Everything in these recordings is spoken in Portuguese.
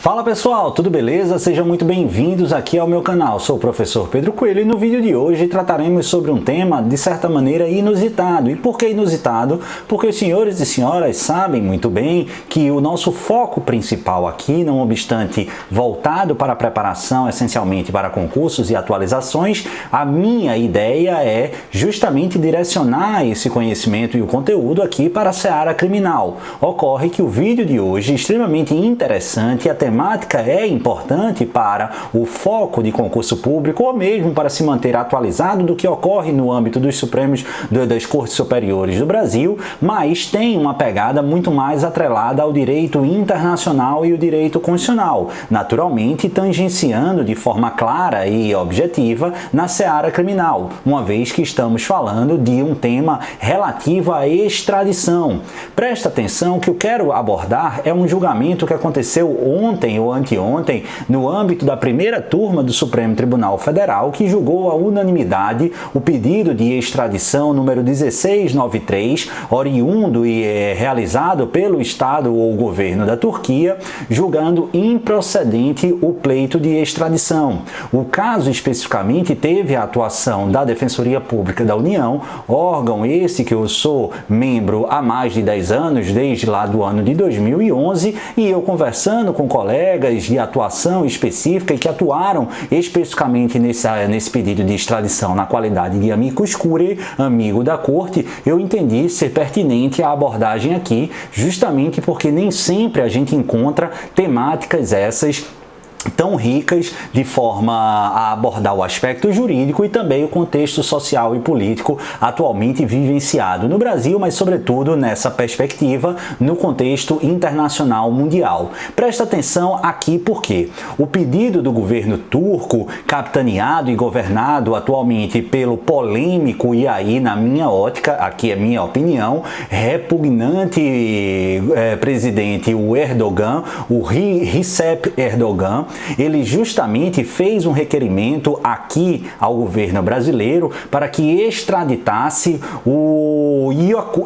Fala pessoal, tudo beleza? Sejam muito bem-vindos aqui ao meu canal. Sou o professor Pedro Coelho e no vídeo de hoje trataremos sobre um tema de certa maneira inusitado. E por que inusitado? Porque os senhores e senhoras sabem muito bem que o nosso foco principal aqui, não obstante voltado para a preparação essencialmente para concursos e atualizações, a minha ideia é justamente direcionar esse conhecimento e o conteúdo aqui para a seara criminal. Ocorre que o vídeo de hoje é extremamente interessante e a temática é importante para o foco de concurso público ou mesmo para se manter atualizado do que ocorre no âmbito dos Supremos das Cortes Superiores do Brasil, mas tem uma pegada muito mais atrelada ao direito internacional e o direito constitucional, naturalmente tangenciando de forma clara e objetiva na seara criminal, uma vez que estamos falando de um tema relativo à extradição. Presta atenção que eu quero abordar é um julgamento que aconteceu ontem ou anteontem, no âmbito da primeira turma do Supremo Tribunal Federal, que julgou a unanimidade o pedido de extradição número 1693, oriundo e realizado pelo Estado ou governo da Turquia, julgando improcedente o pleito de extradição. O caso especificamente teve a atuação da Defensoria Pública da União, órgão esse que eu sou membro há mais de 10 anos, desde lá do ano de 2011, e eu conversando com colegas de atuação específica e que atuaram especificamente nesse pedido de extradição na qualidade de amicus curiae, amigo da corte, eu entendi ser pertinente a abordagem aqui, justamente porque nem sempre a gente encontra temáticas essas tão ricas de forma a abordar o aspecto jurídico e também o contexto social e político atualmente vivenciado no Brasil, mas sobretudo nessa perspectiva no contexto internacional mundial. Presta atenção aqui porque o pedido do governo turco, capitaneado e governado atualmente pelo polêmico e aí na minha ótica, aqui é minha opinião, repugnante presidente o Erdogan, o Recep Erdogan, ele justamente fez um requerimento aqui ao governo brasileiro para que extraditasse o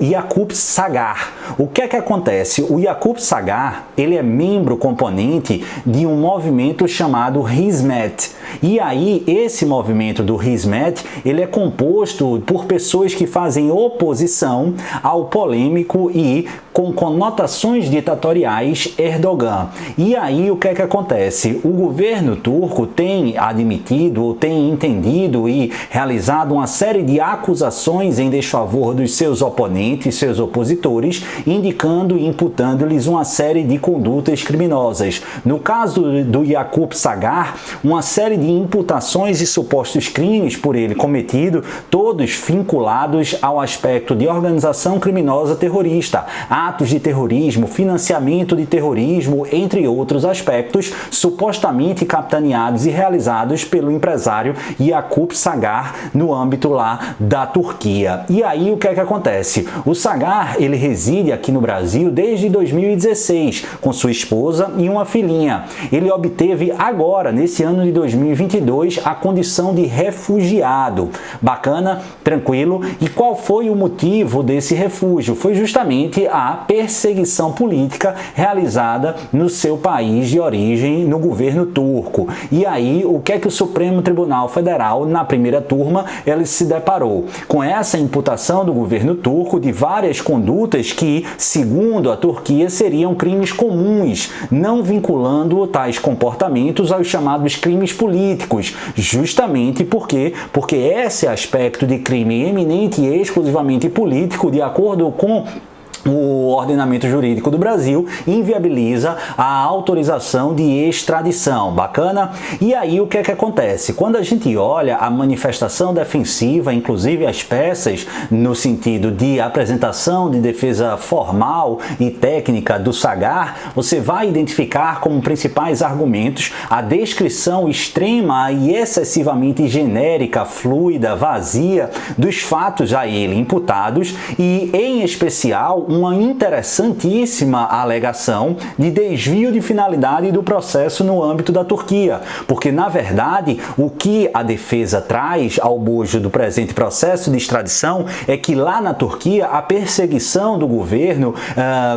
Yakup Sagar. O que é que acontece? O Yakup Sagar, ele é membro componente de um movimento chamado Hizmet. E aí, esse movimento do Hizmet, ele é composto por pessoas que fazem oposição ao polêmico e com conotações ditatoriais Erdogan. E aí, o que é que acontece? O governo turco tem admitido, ou tem entendido e realizado uma série de acusações em desfavor dos seus oponentes, seus opositores, indicando e imputando-lhes uma série de condutas criminosas. No caso do Yakup Sagar, uma série de imputações e supostos crimes por ele cometido, todos vinculados ao aspecto de organização criminosa terrorista, atos de terrorismo, financiamento de terrorismo, entre outros aspectos, supostamente capitaneados e realizados pelo empresário Yakup Sagar no âmbito lá da Turquia. E aí o que é que acontece? O Sagar, ele reside aqui no Brasil desde 2016, com sua esposa e uma filhinha. Ele obteve agora, nesse ano de 2022, a condição de refugiado. Bacana? Tranquilo? E qual foi o motivo desse refúgio? Foi justamente a perseguição política realizada no seu país de origem, no governo turco. E aí, o que é que o Supremo Tribunal Federal, na primeira turma, ele se deparou? Com essa imputação do governo turco de várias condutas que, segundo a Turquia, seriam crimes comuns, não vinculando tais comportamentos aos chamados crimes políticos, justamente porque esse aspecto de crime eminente e exclusivamente político, de acordo com o ordenamento jurídico do Brasil, inviabiliza a autorização de extradição. Bacana? E aí o que é que acontece? Quando a gente olha a manifestação defensiva, inclusive as peças no sentido de apresentação de defesa formal e técnica do Sagar, você vai identificar como principais argumentos a descrição extrema e excessivamente genérica, fluida, vazia dos fatos a ele imputados e, em especial, uma interessantíssima alegação de desvio de finalidade do processo no âmbito da Turquia, porque, na verdade, o que a defesa traz ao bojo do presente processo de extradição é que lá na Turquia a perseguição do governo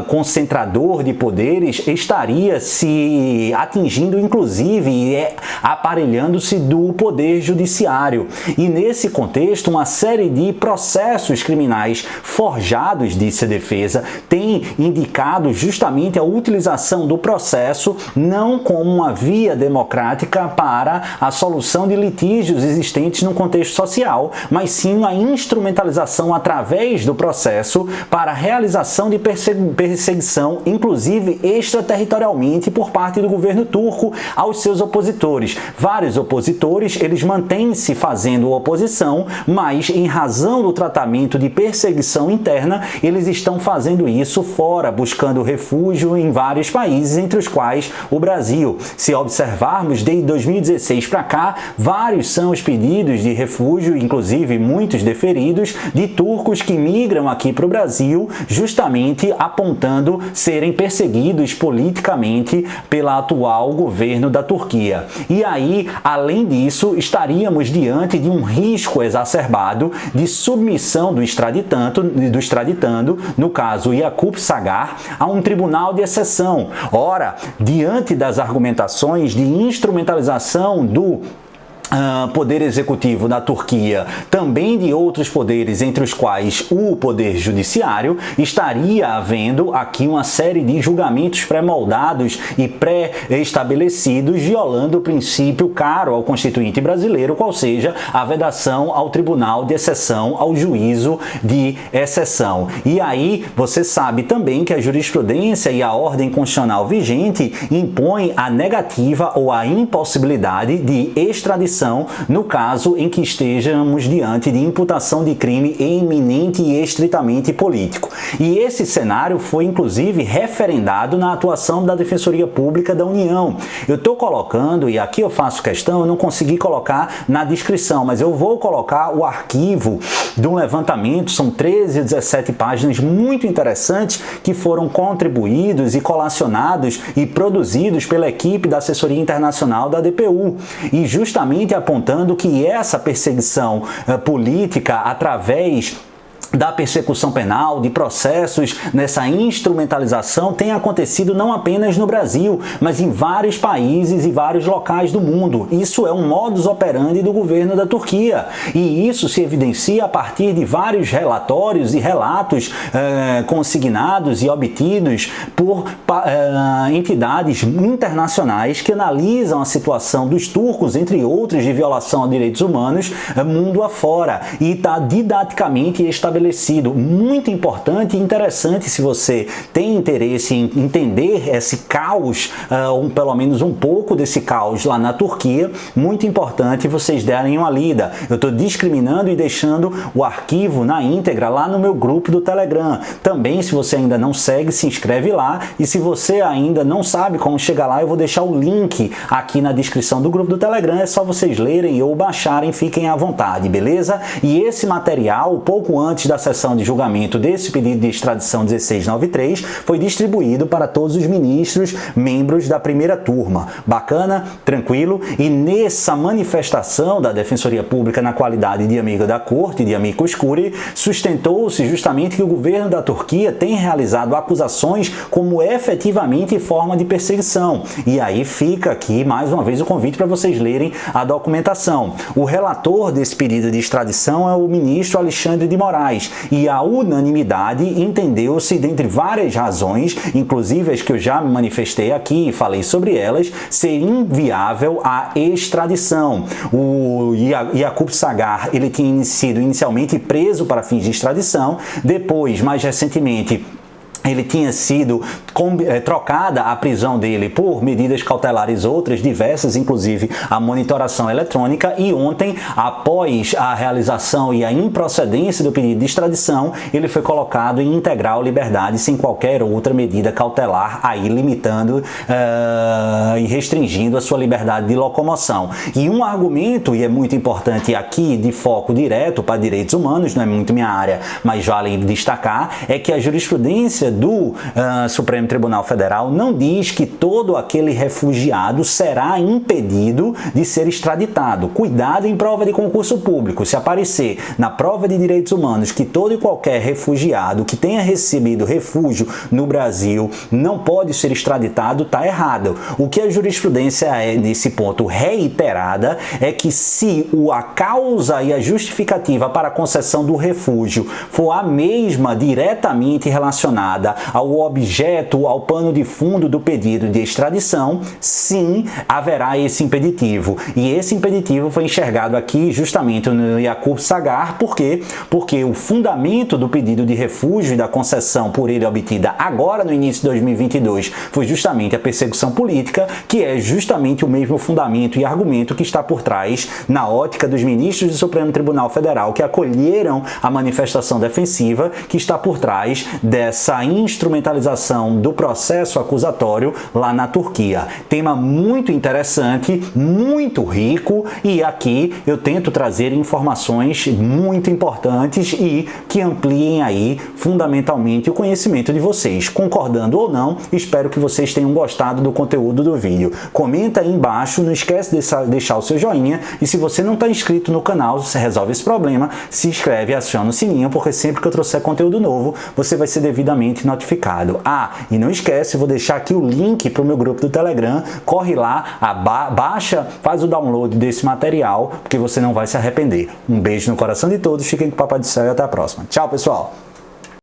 concentrador de poderes estaria se atingindo, inclusive, aparelhando-se do poder judiciário. E nesse contexto, uma série de processos criminais forjados, disse a defesa, tem indicado justamente a utilização do processo não como uma via democrática para a solução de litígios existentes no contexto social, mas sim uma instrumentalização através do processo para a realização de perseguição, inclusive extraterritorialmente, por parte do governo turco aos seus opositores. Vários opositores, eles mantêm-se fazendo oposição, mas em razão do tratamento de perseguição interna, eles estão fazendo isso fora, buscando refúgio em vários países, entre os quais o Brasil. Se observarmos, desde 2016 para cá, vários são os pedidos de refúgio, inclusive muitos deferidos, de turcos que migram aqui para o Brasil, justamente apontando serem perseguidos politicamente pelo atual governo da Turquia. E aí, além disso, estaríamos diante de um risco exacerbado de submissão do extraditando, no caso Yakup Sagar, a um tribunal de exceção. Ora, diante das argumentações de instrumentalização do poder executivo da Turquia, também de outros poderes, entre os quais o poder judiciário, estaria havendo aqui uma série de julgamentos pré-moldados e pré-estabelecidos, violando o princípio caro ao constituinte brasileiro, qual seja a vedação ao tribunal de exceção, ao juízo de exceção. E aí você sabe também que a jurisprudência e a ordem constitucional vigente impõem a negativa ou a impossibilidade de extradição no caso em que estejamos diante de imputação de crime eminente e estritamente político. E esse cenário foi, inclusive, referendado na atuação da Defensoria Pública da União. Eu estou colocando, e aqui eu faço questão, eu não consegui colocar na descrição, mas eu vou colocar o arquivo de um levantamento, são 13 ou 17 páginas muito interessantes que foram contribuídos e colacionados e produzidos pela equipe da Assessoria Internacional da DPU. E justamente apontando que essa perseguição política através da persecução penal, de processos, nessa instrumentalização tem acontecido não apenas no Brasil, mas em vários países e vários locais do mundo. Isso é um modus operandi do governo da Turquia. E isso se evidencia a partir de vários relatórios e relatos consignados e obtidos por entidades internacionais que analisam a situação dos turcos, entre outros, de violação a direitos humanos, mundo afora. E está didaticamente estabelecido. Muito importante e interessante, se você tem interesse em entender esse caos, ou pelo menos um pouco desse caos lá na Turquia, muito importante vocês derem uma lida. Eu estou discriminando e deixando o arquivo na íntegra lá no meu grupo do Telegram. Também, se você ainda não segue, se inscreve lá, e se você ainda não sabe como chegar lá, eu vou deixar o link aqui na descrição do grupo do Telegram, é só vocês lerem ou baixarem, fiquem à vontade, beleza? E esse material, pouco antes da sessão de julgamento desse pedido de extradição 1693, foi distribuído para todos os ministros, membros da primeira turma. Bacana? Tranquilo? E nessa manifestação da Defensoria Pública na qualidade de amigo da Corte, de amicus curiae, sustentou-se justamente que o governo da Turquia tem realizado acusações como efetivamente forma de perseguição. E aí fica aqui mais uma vez o convite para vocês lerem a documentação. O relator desse pedido de extradição é o ministro Alexandre de Moraes, e a unanimidade entendeu-se, dentre várias razões, inclusive as que eu já me manifestei aqui e falei sobre elas, ser inviável a extradição. O Yakup Sagar, ele tinha sido inicialmente preso para fins de extradição, depois, mais recentemente, ele tinha sido trocada a prisão dele por medidas cautelares outras, diversas, inclusive a monitoração eletrônica, e ontem, após a realização e a improcedência do pedido de extradição, ele foi colocado em integral liberdade sem qualquer outra medida cautelar, aí limitando e restringindo a sua liberdade de locomoção. E um argumento, e é muito importante aqui, de foco direto para direitos humanos, não é muito minha área, mas vale destacar, é que a jurisprudência do Supremo Tribunal Federal não diz que todo aquele refugiado será impedido de ser extraditado. Cuidado em prova de concurso público. Se aparecer na prova de direitos humanos que todo e qualquer refugiado que tenha recebido refúgio no Brasil não pode ser extraditado, está errado. O que a jurisprudência é, nesse ponto, reiterada, é que se a causa e a justificativa para a concessão do refúgio for a mesma diretamente relacionada ao objeto, ao pano de fundo do pedido de extradição, sim, haverá esse impeditivo. E esse impeditivo foi enxergado aqui justamente no Yaqub Sagar. Por quê? Porque o fundamento do pedido de refúgio e da concessão por ele obtida agora no início de 2022 foi justamente a persecução política, que é justamente o mesmo fundamento e argumento que está por trás, na ótica dos ministros do Supremo Tribunal Federal que acolheram a manifestação defensiva, que está por trás dessa instrumentalização do processo acusatório lá na Turquia. Tema muito interessante, muito rico, e aqui eu tento trazer informações muito importantes e que ampliem aí fundamentalmente o conhecimento de vocês. Concordando ou não, espero que vocês tenham gostado do conteúdo do vídeo. Comenta aí embaixo, não esquece de deixar o seu joinha, e se você não está inscrito no canal, você resolve esse problema, se inscreve e aciona o sininho, porque sempre que eu trouxer conteúdo novo, você vai ser devidamente notificado. E não esquece, vou deixar aqui o link para o meu grupo do Telegram, corre lá, baixa, faz o download desse material, porque você não vai se arrepender. Um beijo no coração de todos, fiquem com o Papai do Céu e até a próxima. Tchau, pessoal!